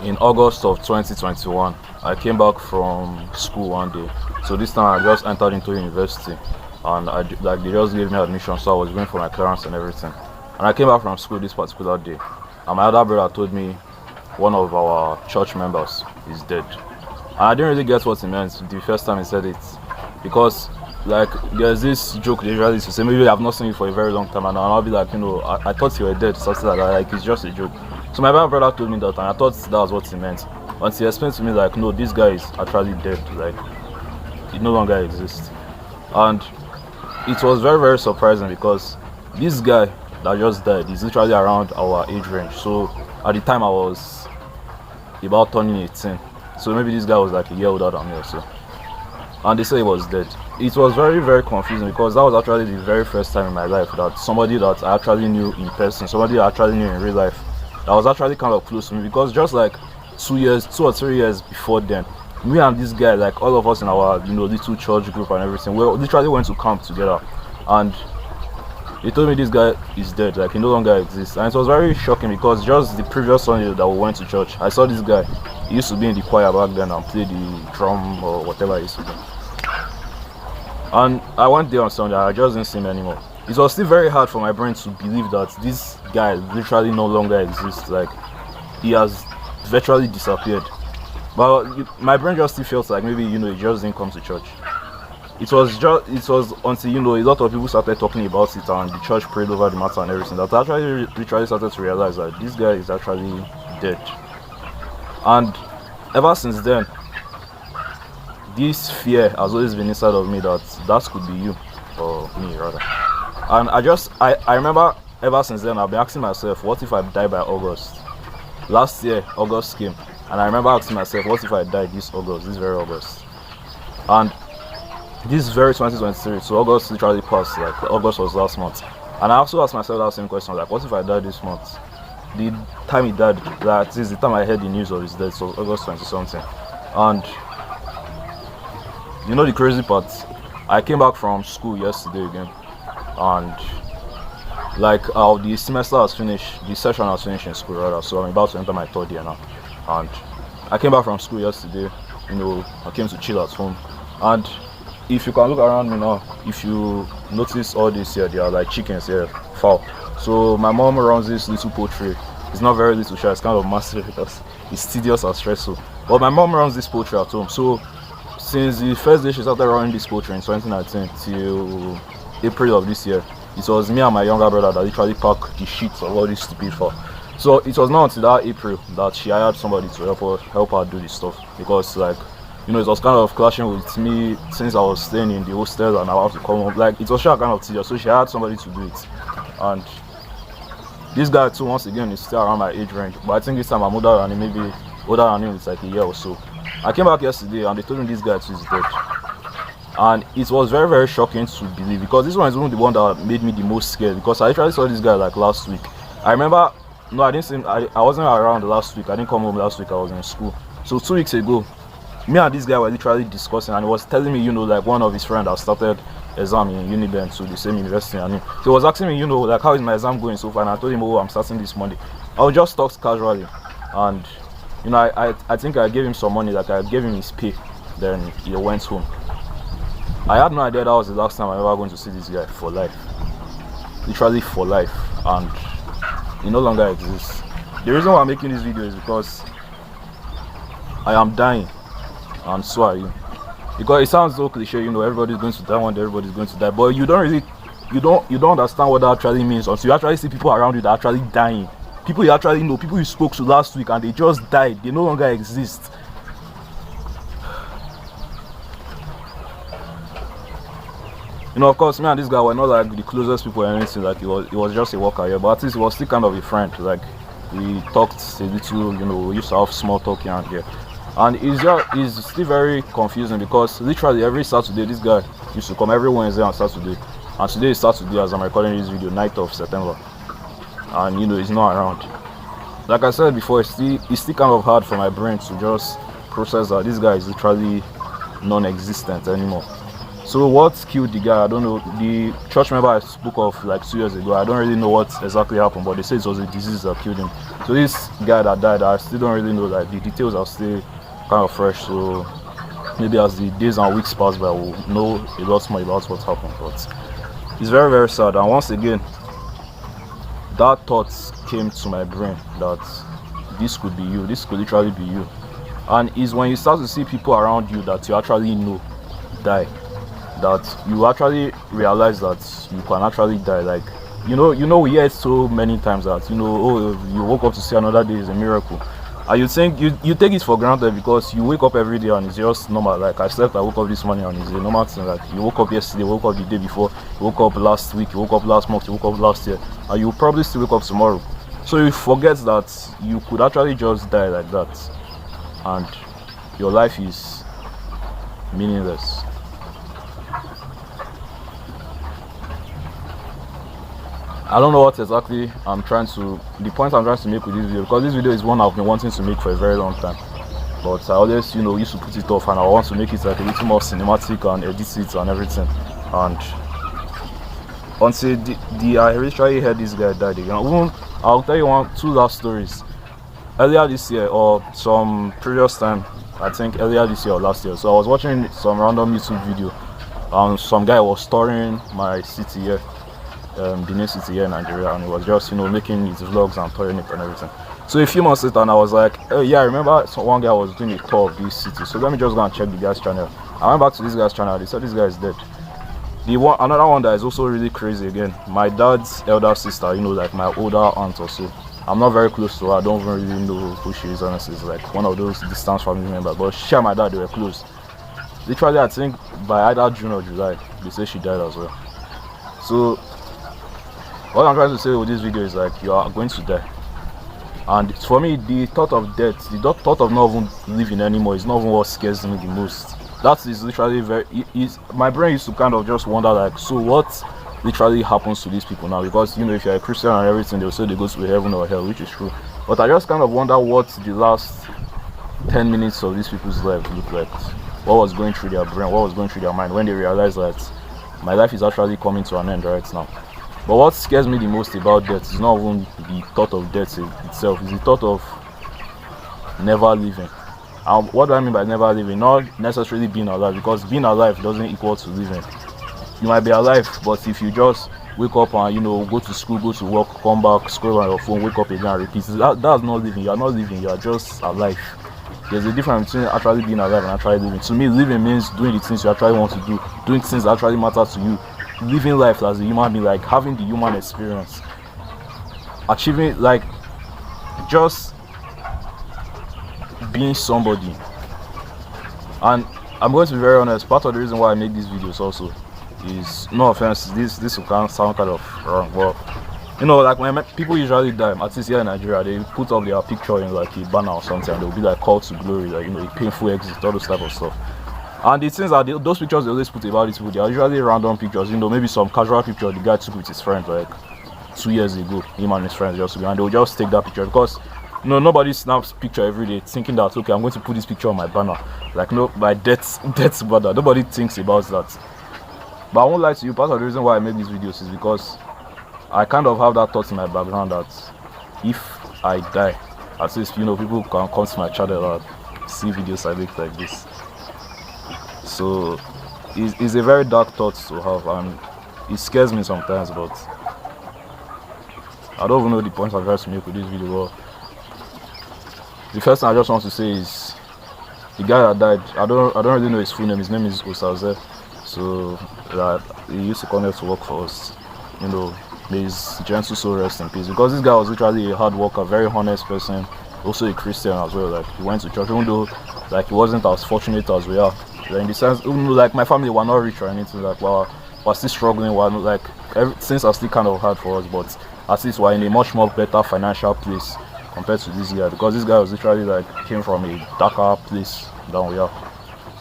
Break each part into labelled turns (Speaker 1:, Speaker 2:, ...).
Speaker 1: in August of 2021. I came back from school one day. So this time I just entered into university, and like they just gave me admission, so I was going for my clearance and everything. And I came back from school this particular day, and my other brother told me one of our church members is dead. And I didn't really get what he meant the first time he said it, because like there's this joke they usually used to say, maybe I've not seen you for a very long time, and I'll be like, I thought you were dead, something like that, like it's just a joke. So my brother told me that, and I thought that was what he meant. Once he explained to me like, no, this guy is actually dead, like he no longer exists. And it was very very surprising, because this guy that just died is literally around our age range. So at the time I was about turning 18, so maybe this guy was like a year older than me or so. And they said he was dead. It was very very confusing, because that was actually the very first time in my life that somebody that I actually knew in person, somebody I actually knew in real life, that was actually kind of close to me. Because just like 2 or 3 years before then, me and this guy, like all of us in our little church group and everything, we literally went to camp together. And he told me this guy is dead, like he no longer exists. And it was very shocking, because just the previous Sunday that we went to church, I saw this guy. He used to be in the choir back then and play the drum or whatever he used to do. And I went there on Sunday, I just didn't see him anymore. It was still very hard for my brain to believe that this guy literally no longer exists, like he has virtually disappeared. But my brain just still felt like maybe he just didn't come to church. It was until a lot of people started talking about it, and the church prayed over the matter and everything, that I actually literally started to realize that this guy is actually dead. And ever since then, this fear has always been inside of me that could be you, or me rather. And I remember ever since then I've been asking myself, what if I die by August? Last year August came, and I remember asking myself, what if I die this very August? And this very 2023, so August literally passed, like August was last month. And I also asked myself that same question, like what if I die this month? The time he died, that is the time I heard the news of his death, so August 20 something. And the crazy part, I came back from school yesterday again, and like the semester has finished, the session has finished in school rather, so I'm about to enter my third year now. And I came back from school yesterday, I came to chill at home. And if you can look around me now, if you notice all this here, there are like chickens here, fowl. So my mom runs this little poultry. It's not very little, it's kind of massive because it's tedious and stressful. But my mom runs this poultry at home. So since the first day she started running this poultry in 2019 till April of this year, it was me and my younger brother that literally packed the sheets of all this stupid fowl. So it was not until that April that she hired somebody to help her do this stuff, because like it was kind of clashing with me since I was staying in the hostel and I have to come home. Like it was kind of tedious, so she hired somebody to do it. And this guy too, once again, is still around my age range, but I think this time I'm older than him, maybe older than him, it's like a year or so. I came back yesterday and they told me this guy too is dead. And it was very very shocking to believe, because this one is even the one that made me the most scared, because I actually saw this guy like last week. I remember, no, I didn't see him, I wasn't around last week, I didn't come home last week, I was in school. So 2 weeks ago, me and this guy were literally discussing, and he was telling me, like one of his friends that started exam in Uniben, so the same university, and so he was asking me, like how is my exam going so far, and I told him, oh, I'm starting this Monday. I would just talk casually, and I think I gave him some money, like I gave him his pay, then he went home. I had no idea that was the last time I'm ever going to see this guy for life, literally for life, and he no longer exists. The reason why I'm making this video is because I am dying, and so are you. Because it sounds so cliche, everybody's going to die one day, everybody's going to die, but you don't understand what that actually means until you actually see people around you that are actually dying. People you actually know, people you spoke to last week, and they just died, they no longer exist. Of course, me and this guy were not like the closest people or anything, like he was just a worker here, but at least he was still kind of a friend. Like we talked a little, we used to have small talk here and here. And it's still very confusing, because literally every Saturday this guy used to come, every Wednesday and Saturday. And today is Saturday as I'm recording this video, 9th of September. And he's not around. Like I said before, it's still kind of hard for my brain to just process that this guy is literally non-existent anymore. So what killed the guy? I don't know. The church member I spoke of like 2 years ago, I don't really know what exactly happened, but they say it was a disease that killed him. So this guy that died, I still don't really know. Like the details are still kind of fresh. So maybe as the days and weeks pass by, we'll know a lot more about what happened. But it's very, very sad. And once again, that thought came to my brain that this could be you. This could literally be you. And it's when you start to see people around you that you actually know die, that you actually realize that you can actually die. Like we hear it so many times that oh, you woke up to see another day is a miracle, and you think you take it for granted because you wake up every day and it's just normal. Like I woke up this morning and it's a normal thing. Like you woke up yesterday, woke up the day before, you woke up last week, you woke up last month, you woke up last year, and you probably still wake up tomorrow. So you forget that you could actually just die like that, and your life is meaningless. I don't know what exactly the point I'm trying to make with this video, because this video is one I've been wanting to make for a very long time, but I always used to put it off, and I want to make it like a little more cinematic and edit it and everything. And until I literally heard this guy died again. I'll tell you two last stories. Earlier this year or some previous time, I think earlier this year or last year, so I was watching some random YouTube video and some guy was touring my city here, Benin City here in Nigeria, and he was just making his vlogs and touring it and everything. So a few months later, and I was like, oh yeah, I remember one guy was doing a tour of this city, so let me just go and check the guy's channel. I went back to this guy's channel. They said this guy is dead. Another one that is also really crazy again, my dad's elder sister, like my older aunt or so. I'm not very close to her. I don't even really know who she is, honestly. It's like one of those distant family members, but she and my dad, they were close. Literally, I think by either June or July, they say she died as well. So what I'm trying to say with this video is like, you are going to die. And for me, the thought of death, the thought of not even living anymore is not even what scares me the most. That is literally my brain used to kind of just wonder like, so what literally happens to these people now? Because if you're a Christian and everything, they'll say they go to heaven or hell, which is true. But I just kind of wonder what the last 10 minutes of these people's life looked like. What was going through their brain, what was going through their mind when they realized that my life is actually coming to an end right now. But what scares me the most about death is not even the thought of death itself, it's the thought of never living. What do I mean by never living? Not necessarily being alive, because being alive doesn't equal to living. You might be alive, but if you just wake up and go to school, go to work, come back, scroll on your phone, wake up again and repeat, that's not living. You are not living, you are just alive. There's a difference between actually being alive and actually living. To me, living means doing the things you actually want to do, doing things that actually matter to you, living life as a human being, like having the human experience, achieving, like just being somebody. And I'm going to be very honest, part of the reason why I make these videos also is, no offense, this will sound kind of wrong, but like when people usually die, at least here in Nigeria, they put up their picture in like a banner or something, and they'll be like call to glory, like a painful exit, all those type of stuff. And the things that those pictures they always put about these people, they are usually random pictures, maybe some casual picture the guy took with his friend like 2 years ago, him and his friends just, and they'll just take that picture because nobody snaps picture every day thinking that, okay, I'm going to put this picture on my banner, like my death's banner. Nobody thinks about that. But I won't lie to you, part of the reason why I make these videos is because I kind of have that thought in my background that if I die, at least people can come to my channel and see videos I make like this. So it's a very dark thought to have, and it scares me sometimes, but I don't even know the point I'm trying to make with this video. But the first thing I just want to say is the guy that died, I don't really know his full name. His name is Osaze. So that he used to come here to work for us. May his gentle soul rest in peace. Because this guy was literally a hard worker, very honest person, also a Christian as well. Like he went to church, even though like he wasn't as fortunate as we are. Like, in the sense, even though, like my family were not rich or anything, like we're still struggling. Things are still kind of hard for us, but at least we're in a much more better financial place compared to this guy. Because this guy was literally like came from a darker place than we are.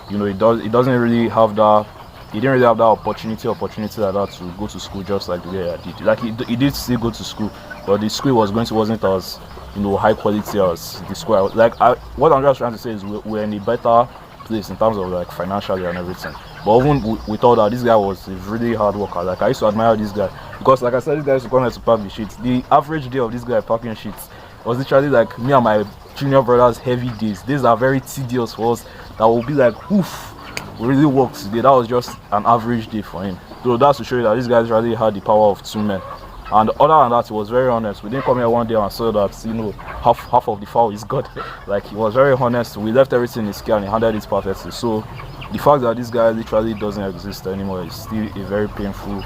Speaker 1: He doesn't really have that. He didn't really have that opportunity like that to go to school just like the way I did. Like he did still go to school, but the school wasn't as high quality as the school. What I'm just trying to say is we're in a better place in terms of like financially and everything. But even we thought that this guy was a really hard worker. Like, I used to admire this guy because, like I said, this guy used to come here to pack the sheets. The average day of this guy packing sheets was literally like me and my junior brothers' heavy days. These are very tedious for us. That will be like, oof, we really worked today. That was just an average day for him. So that's to show you that this guy really had the power of two men. And other than that, he was very honest. We didn't come here one day and saw that, you know, half of the foul is God. Like, he was very honest. We left everything in his care and he handled it perfectly. So the fact that this guy literally doesn't exist anymore is still a very painful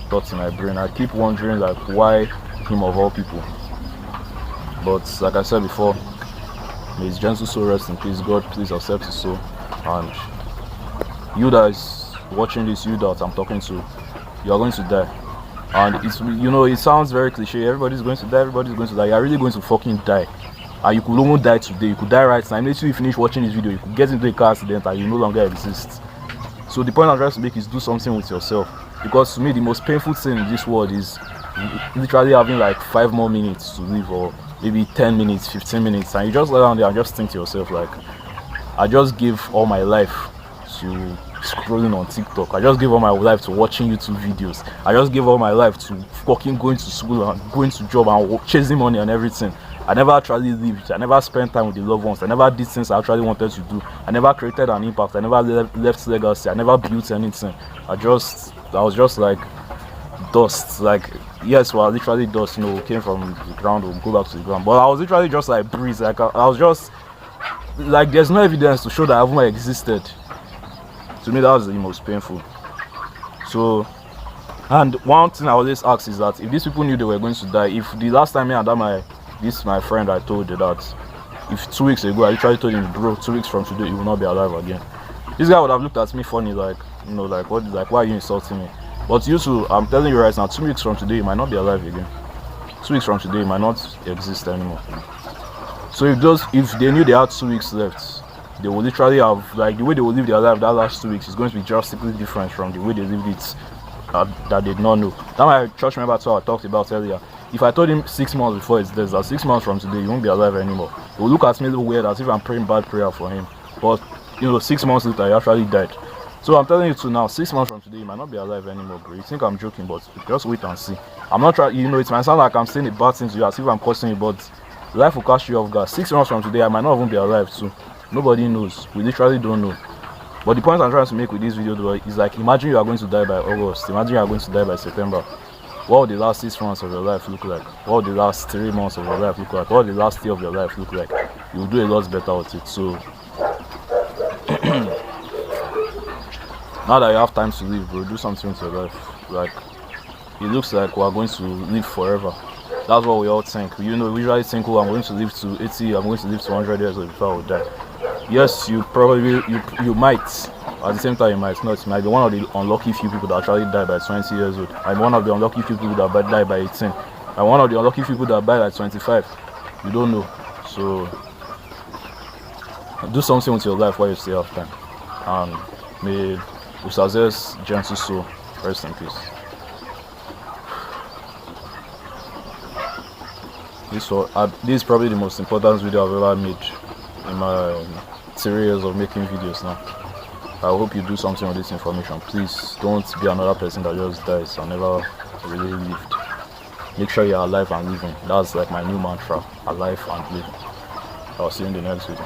Speaker 1: thought in my brain. I keep wondering, like, why him of all people? But like I said before, may his gentle soul rest in peace. God, please accept his soul. And you guys watching this, you that I'm talking to, you are going to die. And it's, you know, it sounds very cliche. Everybody's going to die. Everybody's going to die. You're really going to fucking die. And you could almost die today. You could die right now. Immediately you finish watching this video, you could get into a car accident and you no longer exist. So the point I'm trying to make is do something with yourself. Because to me, the most painful thing in this world is literally having like 5 more minutes to live, or maybe 10 minutes, 15 minutes, and you just lie down there and just think to yourself, like, I just gave all my life to scrolling on TikTok. I just gave all my life to watching YouTube videos. I just gave all my life to fucking going to school and going to job and chasing money and everything. I never actually lived. I never spent time with the loved ones. I never did things I actually wanted to do. I never created an impact. I never left legacy. I never built anything. I was just like dust. Like, yes, well, literally dust, you know, came from the ground, we'll go back to the ground. But I was literally just like breeze. Like, I was just like, there's no evidence to show that I even existed. To me, that was the most painful. So, and one thing I always ask is that if these people knew they were going to die, if the last time me and my friend, I told you that if 2 weeks ago I literally told him, bro, 2 weeks from today you will not be alive again, this guy would have looked at me funny, like, you know, like, what, like, why are you insulting me? But you two, I'm telling you right now, 2 weeks from today you might not be alive again. 2 weeks from today you might not exist anymore. So if they knew they had 2 weeks left, they will literally have, like, the way they will live their life that last 2 weeks is going to be drastically different from the way they lived it that they did not know. That my church member I talked about earlier, if I told him 6 months before his death that 6 months from today you won't be alive anymore, he will look at me a little weird as if I'm praying bad prayer for him. But, you know, 6 months later he actually died. So I'm telling you to now, 6 months from today you might not be alive anymore, bro. You think I'm joking, but just wait and see. I'm not trying, you know, it might sound like I'm saying a bad thing to you as if I'm cursing you, but life will catch you off guard. 6 months from today I might not even be alive too. Nobody knows. We literally don't know. But the point I'm trying to make with this video though is, like, imagine you are going to die by August. Imagine you are going to die by September. What would the last 6 months of your life look like? What would the last 3 months of your life look like? What would the last year of your life look like? You will do a lot better with it. So now that you have time to live, bro, do something with your life. Like, it looks like we are going to live forever. That's what we all think. You know, we usually think, oh, I'm going to live to 80, I'm going to live to 100 years before I will die. Yes, you probably, you might. At the same time, you might not. You might be one of the unlucky few people that actually die by 20 years old. I'm one of the unlucky few people that die by 18. I'm one of the unlucky people that die at 25. You don't know. So, do something with your life while you still have time. And may Usazer's gentle soul rest in peace. This is probably the most important video I've ever made in my series of making videos now. I hope you do something with this information. Please don't be another person that just dies and never really lived. Make sure you're alive and living. That's like my new mantra, alive and living. I'll see you in the next video.